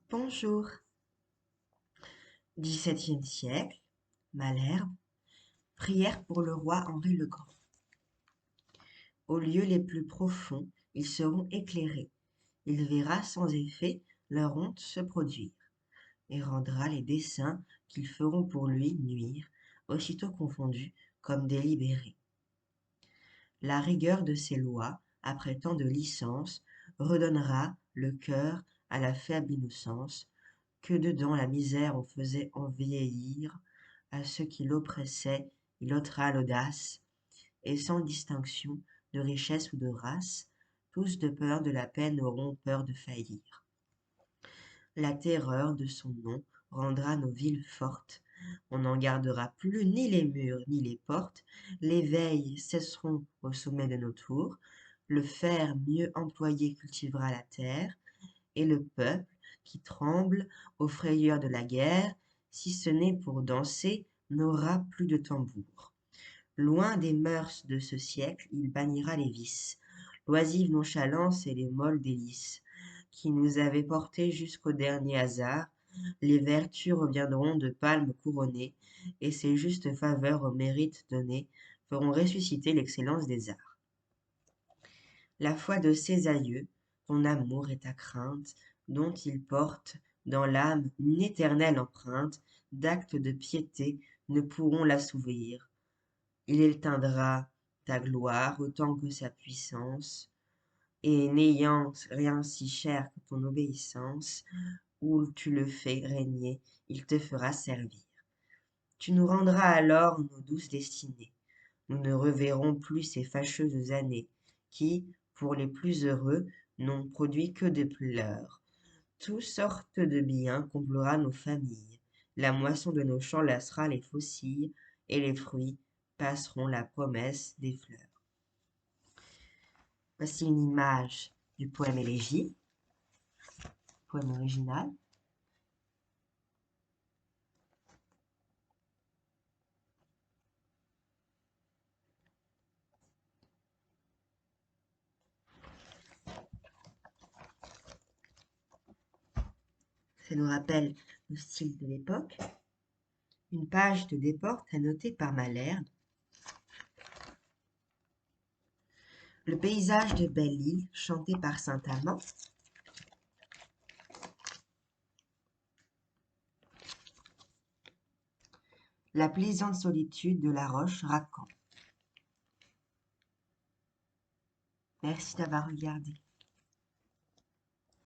Bonjour. XVIIe siècle, Malherbe, prière pour le roi Henri le Grand. Aux lieux les plus profonds, ils seront éclairés. Il verra sans effet leur honte se produire, et rendra les desseins qu'ils feront pour lui nuire, aussitôt confondus comme délibérés. La rigueur de ces lois, après tant de licences, redonnera le cœur à la faible innocence, que dedans la misère on faisait envieillir, à ceux qui l'oppressaient il ôtera l'audace, et sans distinction de richesse ou de race, tous de peur de la peine auront peur de faillir. La terreur de son nom rendra nos villes fortes, on n'en gardera plus ni les murs ni les portes, les veilles cesseront au sommet de nos tours, le fer mieux employé cultivera la terre, et le peuple, qui tremble aux frayeurs de la guerre, si ce n'est pour danser, n'aura plus de tambour. Loin des mœurs de ce siècle, il bannira les vices, l'oisive nonchalance et les molles délices, qui nous avaient portés jusqu'au dernier hasard. Les vertus reviendront de palmes couronnées, et ces justes faveurs au mérite données feront ressusciter l'excellence des arts. La foi de ses aïeux, ton amour et ta crainte, dont ils portent dans l'âme une éternelle empreinte d'actes de piété, ne pourront l'assouvir. Il éteindra ta gloire autant que sa puissance, et n'ayant rien si cher que ton obéissance, où tu le fais régner, il te fera servir. Tu nous rendras alors nos douces destinées. Nous ne reverrons plus ces fâcheuses années, qui, pour les plus heureux, n'ont produit que des pleurs. Toutes sortes de biens comblera nos familles. La moisson de nos champs lassera les faucilles, et les fruits passeront la promesse des fleurs. Voici une image du poème Élégie, poème original. Ça nous rappelle le style de l'époque. Une page de Desportes annotée par Malherbe. Le paysage de Belle-Île, chanté par Saint-Amand. La plaisante solitude de la roche Racan. Merci d'avoir regardé.